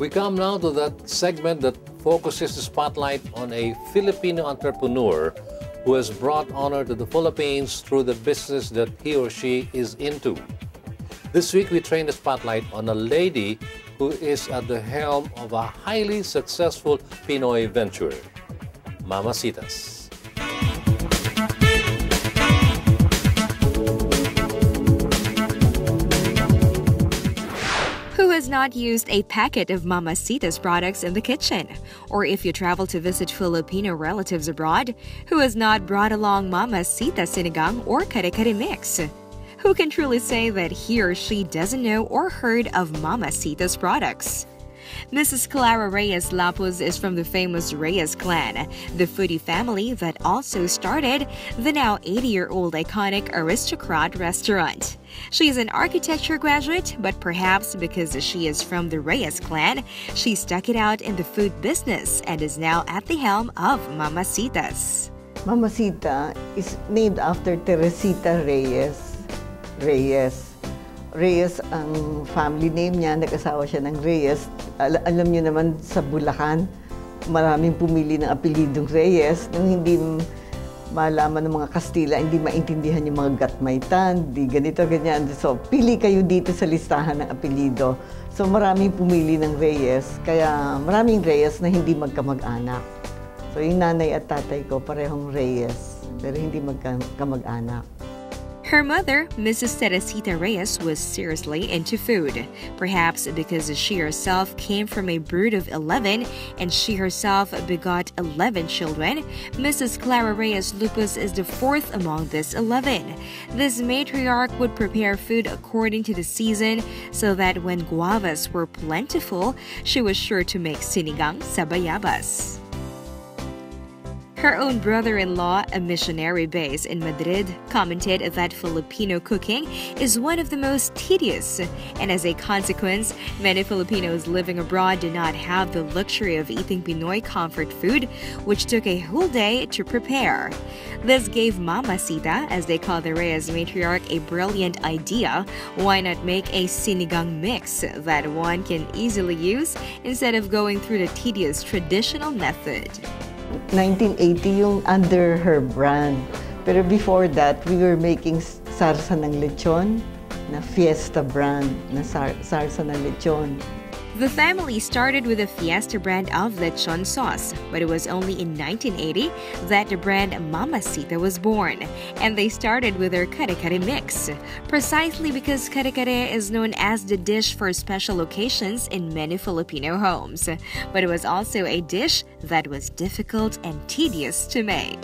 We come now to that segment that focuses the spotlight on a Filipino entrepreneur who has brought honor to the Philippines through the business that he or she is into. This week, we train the spotlight on a lady who is at the helm of a highly successful Pinoy venture, Mamacitas. Who has not used a packet of Mamacitas products in the kitchen? Or if you travel to visit Filipino relatives abroad, who has not brought along Mamacitas sinigang or kare-kare mix? Who can truly say that he or she doesn't know or heard of Mamacitas products? Mrs. Clara Reyes Lapuz is from the famous Reyes clan, the foodie family that also started the now 80-year-old iconic Aristocrat restaurant. She is an architecture graduate, but perhaps because she is from the Reyes clan, she stuck it out in the food business and is now at the helm of Mamacitas. Mamacita is named after Teresita Reyes. Reyes ang family name niya, nag-asawa siya ng Reyes. Alam niyo naman sa Bulacan, maraming pumili ng apelidong Reyes. Nung hindi malaman ng mga Kastila, hindi maintindihan yung mga gatmaitan, di ganito, ganyan. So, pili kayo dito sa listahan ng apelido. So, maraming pumili ng Reyes, kaya maraming Reyes na hindi magkamag-anak. So, yung nanay at tatay ko, parehong Reyes, pero hindi magkamag-anak. Her mother, Mrs. Teresita Reyes, was seriously into food, perhaps because she herself came from a brood of 11 and she herself begot 11 children. Mrs. Clara Reyes Lapuz is the fourth among these 11. This matriarch would prepare food according to the season so that when guavas were plentiful, she was sure to make sinigang sa bayabas. Her own brother-in-law, a missionary based in Madrid, commented that Filipino cooking is one of the most tedious, and as a consequence, many Filipinos living abroad do not have the luxury of eating Pinoy comfort food, which took a whole day to prepare. This gave Mamacita, as they call the Reyes matriarch, a brilliant idea. Why not make a sinigang mix that one can easily use instead of going through the tedious traditional method? 1980 yung under her brand. Pero before that, we were making sarsa ng lechon na Fiesta brand na sarsa ng lechon. The family started with a Fiesta brand of lechon sauce, but it was only in 1980 that the brand Mamacita was born, and they started with their kare-kare mix, precisely because kare-kare is known as the dish for special occasions in many Filipino homes. But it was also a dish that was difficult and tedious to make.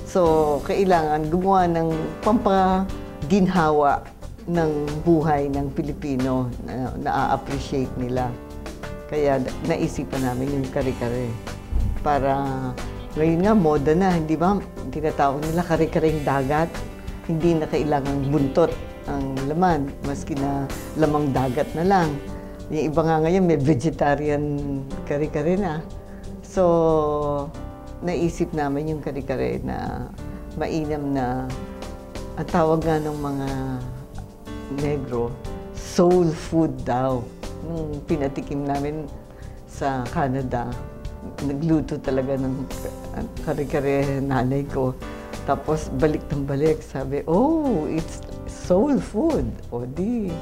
So, kailangan gumawa ng pampaginhawa ng buhay ng Pilipino na na-appreciate nila. Kaya naisipan namin yung kare-kare. Para ngayon nga, moda na, hindi ba? Tinatawag nila kare-kareng dagat. Hindi na kailangang buntot ang laman, maski na lamang dagat na lang. Yung iba nga ngayon, may vegetarian kare-kare na. So, naisip namin yung kare-kare na mainam na, ang tawag nga ng mga Negro, soul food daw. Nung pinatikim namin sa Canada, nagluto talaga ng kare-kare nanay ko. Tapos balik ng balik, sabi, oh, it's soul food. O di,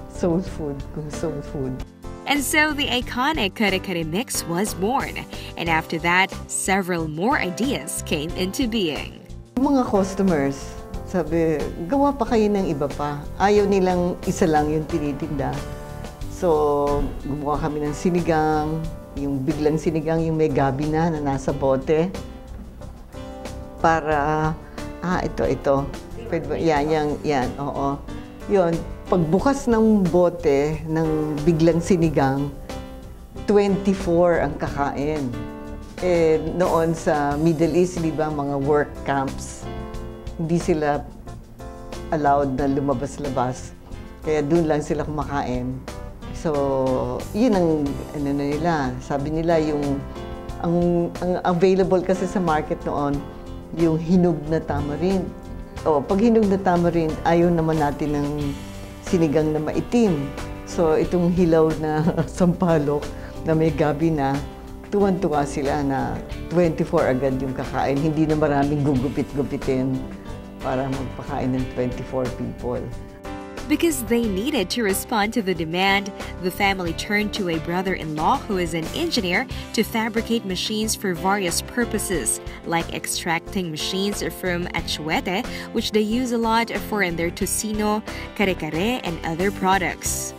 soul food, kung soul food. And so the iconic kare-kare mix was born. And after that, several more ideas came into being. Mga customers, sabi, gawa pa kayo ng iba pa. Ayaw nilang isa lang yung tinitinda. So, gumawa kami ng sinigang, yung biglang sinigang, yung may gabi na nasa bote. Para, ito. Pwede ba? Yan, oo. Yun, pagbukas ng bote ng biglang sinigang, 24 ang kakain. Eh, noon sa Middle East, di ba, mga work camps, hindi sila allowed na lumabas-labas. Kaya doon lang sila kumakain. So, yun ang ano na nila. Sabi nila ang available kasi sa market noon, yung hinog na tamarind. Pag hinog na tamarind, ayaw naman natin ng sinigang na maitim. So, itong hilaw na sampalok, na may gabi na, tuwan-tuwa sila na 24 agad yung kakain. Hindi na maraming gugupit-gupitin para magpakain ng 24 people. Because they needed to respond to the demand, the family turned to a brother-in-law who is an engineer to fabricate machines for various purposes, like extracting machines from atsuete, which they use a lot for in their tocino, kare-kare, and other products.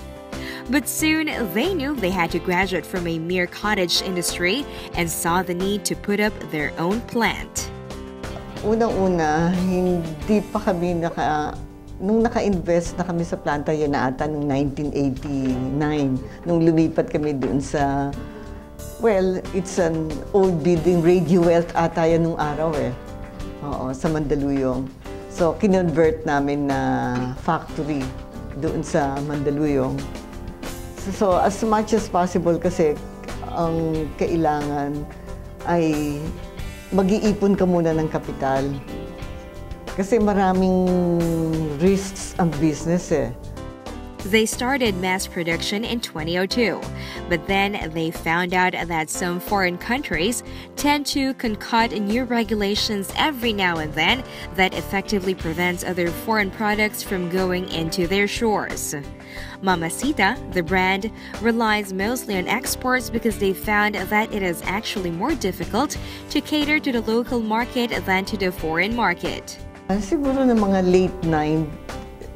But soon, they knew they had to graduate from a mere cottage industry and saw the need to put up their own plant. Unang-una, hindi pa kami nung naka-invest na kami sa planta, yun na ata noong 1989, nung lumipat kami doon sa, well, it's an old building, Radio Wealth ata yan nung araw eh. Oo, sa Mandaluyong. So, kinonvert namin na factory doon sa Mandaluyong. So, as much as possible kasi ang kailangan ay mag-iipon ka muna ng kapital. Kasi maraming risks ang business eh. They started mass production in 2002, but then they found out that some foreign countries tend to concoct new regulations every now and then that effectively prevents other foreign products from going into their shores. Mamacita, the brand, relies mostly on exports because they found that it is actually more difficult to cater to the local market than to the foreign market. Siguro ng mga late 90s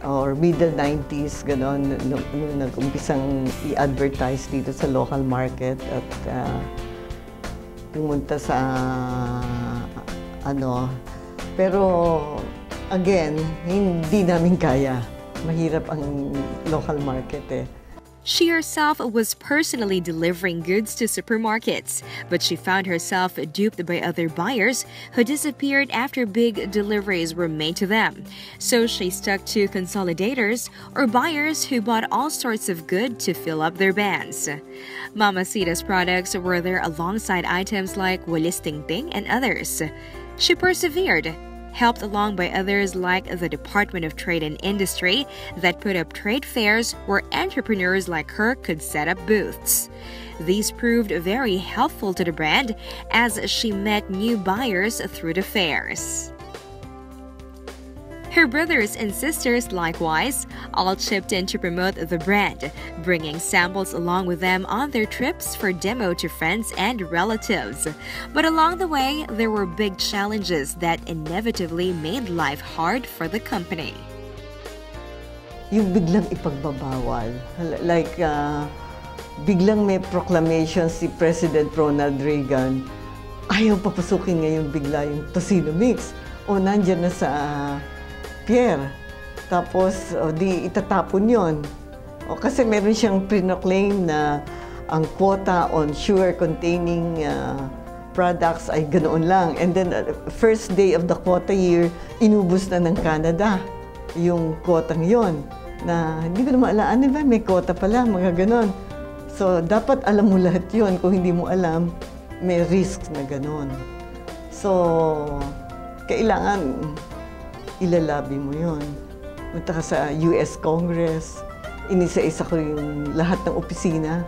or middle 90s, gano'n, nung nag-umpisang i-advertise dito sa local market at pumunta sa pero again, hindi namin kaya. Mahirap ang local market eh. She herself was personally delivering goods to supermarkets, but she found herself duped by other buyers who disappeared after big deliveries were made to them. So she stuck to consolidators or buyers who bought all sorts of goods to fill up their vans. Mamacita's products were there alongside items like walis tingting and others. She persevered, helped along by others like the Department of Trade and Industry that put up trade fairs where entrepreneurs like her could set up booths. These proved very helpful to the brand as she met new buyers through the fairs. Her brothers and sisters, likewise, all chipped in to promote the brand, bringing samples along with them on their trips for demo to friends and relatives. But along the way, there were big challenges that inevitably made life hard for the company. Yung biglang ipagbabawal, like biglang may proclamation si President Ronald Reagan, ayaw papasukin ngayon bigla yung tocino mix. O nandyan na sa Pierre. Tapos, di itatapon yon. Kasi meron siyang pre-proclaim na ang quota on sugar-containing products ay ganoon lang. And then, first day of the quota year, inubos na ng Canada yung quotang yon. Na hindi ko na maalaan, ba? May quota pala, mga ganon. So, dapat alam mo lahat yon. Kung hindi mo alam, may risks na ganon. So, kailangan ilalabi mo yun. Punta ka sa US Congress, inisa-isa ko yung lahat ng opisina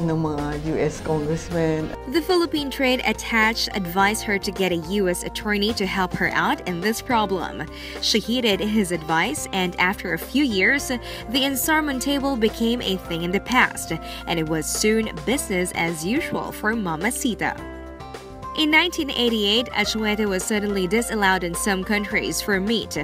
ng mga US congressmen. The Philippine Trade Attach advised her to get a US attorney to help her out in this problem. She heeded his advice, and after a few years, the ensarmon table became a thing in the past, and it was soon business as usual for Mamacita. In 1988, atsuete was suddenly disallowed in some countries for meat,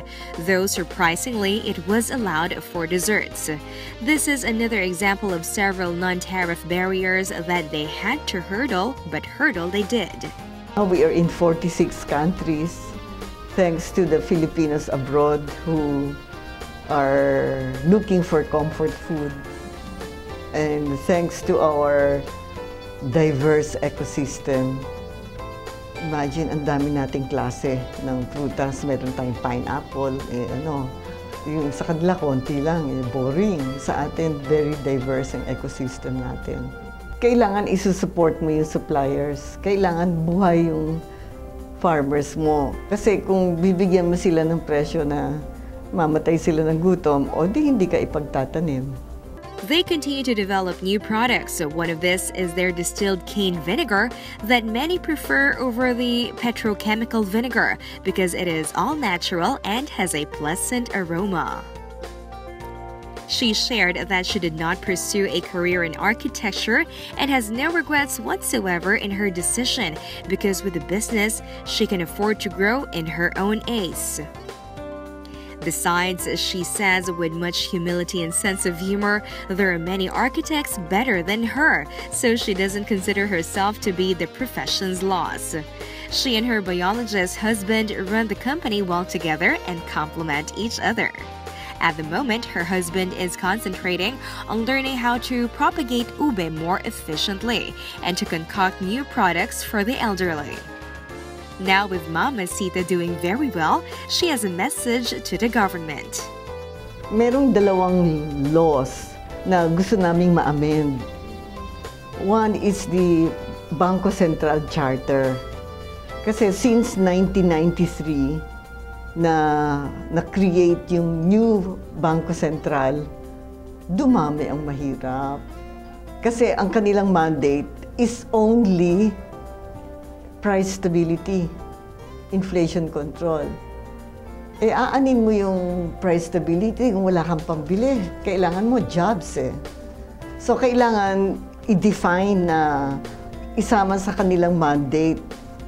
though surprisingly, it was allowed for desserts. This is another example of several non-tariff barriers that they had to hurdle, but hurdle they did. Now we are in 46 countries, thanks to the Filipinos abroad who are looking for comfort food, and thanks to our diverse ecosystem. Imagine, ang dami nating klase ng prutas. Meron tayong pineapple, yung sa kanila, konti lang, boring. Sa atin, very diverse ang ecosystem natin. Kailangan isusupport mo yung suppliers. Kailangan buhay yung farmers mo. Kasi kung bibigyan mo sila ng presyo na mamatay sila ng gutom, o di hindi ka ipagtatanim. They continue to develop new products. So one of this is their distilled cane vinegar that many prefer over the petrochemical vinegar because it is all natural and has a pleasant aroma. She shared that she did not pursue a career in architecture and has no regrets whatsoever in her decision because with the business, she can afford to grow in her own pace. Besides, she says with much humility and sense of humor, there are many architects better than her, so she doesn't consider herself to be the profession's loss. She and her biologist husband run the company well together and complement each other. At the moment, her husband is concentrating on learning how to propagate ube more efficiently and to concoct new products for the elderly. Now with Mama Sita doing very well, she has a message to the government. Merong dalawang laws na gusto naming ma-amend. One is the Bangko Sentral Charter. Kasi since 1993, na-create yung new Bangko Sentral, dumami ang mahirap. Kasi ang kanilang mandate is only price stability, inflation control. Eh, aanin mo yung price stability kung wala kang pambili. Kailangan mo jobs eh. So, kailangan i-define na isama sa kanilang mandate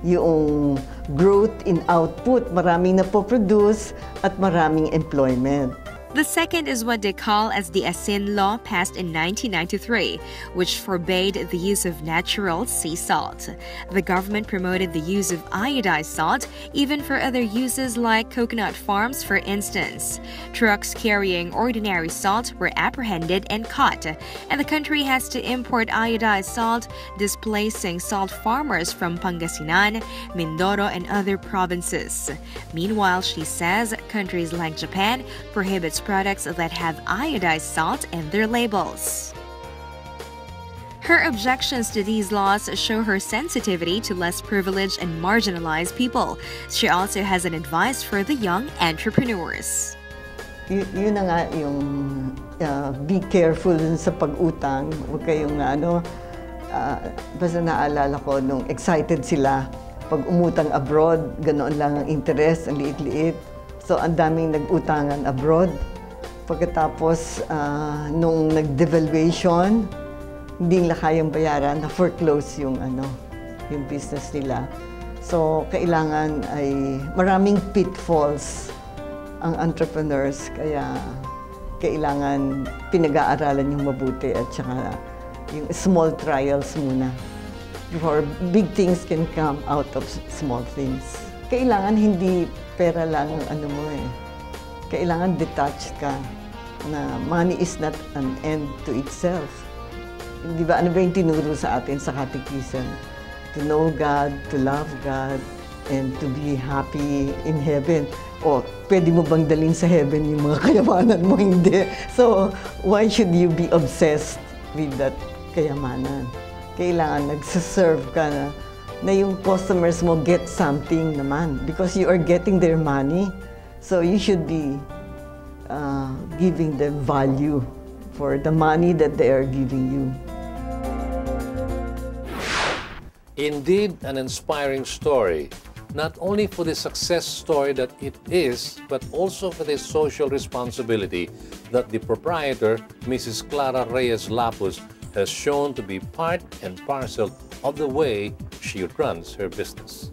yung growth in output, maraming napoproduce at maraming employment. The second is what they call as the Asin Law passed in 1993, which forbade the use of natural sea salt. The government promoted the use of iodized salt, even for other uses like coconut farms, for instance. Trucks carrying ordinary salt were apprehended and caught, and the country has to import iodized salt, displacing salt farmers from Pangasinan, Mindoro, and other provinces. Meanwhile, she says countries like Japan prohibits products that have iodized salt in their labels. Her objections to these laws show her sensitivity to less privileged and marginalized people. She also has an advice for the young entrepreneurs. Yun na nga yung be careful sa pag-utang. Huwag kayong basta naalala ko nung excited sila pag umutang abroad, ganoon lang ang interest, ang liit-liit. So, ang daming nag-utangan abroad. Pagkatapos, nung nag-devaluation, hindi nila kayang bayaran, na-foreclose yung business nila. So, kailangan ay maraming pitfalls ang entrepreneurs, kaya kailangan pinag-aaralan yung mabuti at saka yung small trials muna. Before big things can come out of small things. Kailangan hindi pera lang ang mo eh. Kailangan detached ka na money is not an end to itself. Di ba, ano ba yung tinuro sa atin sa catechism? To know God, to love God, and to be happy in heaven. O, pwede mo bang dalhin sa heaven yung mga kayamanan mo? Hindi. So, why should you be obsessed with that kayamanan? Kailangan nagsaserve ka na yung customers mo get something naman because you are getting their money. So you should be giving them value for the money that they are giving you. Indeed, an inspiring story, not only for the success story that it is, but also for the social responsibility that the proprietor, Mrs. Clara Reyes Lapus, has shown to be part and parcel of the way she runs her business.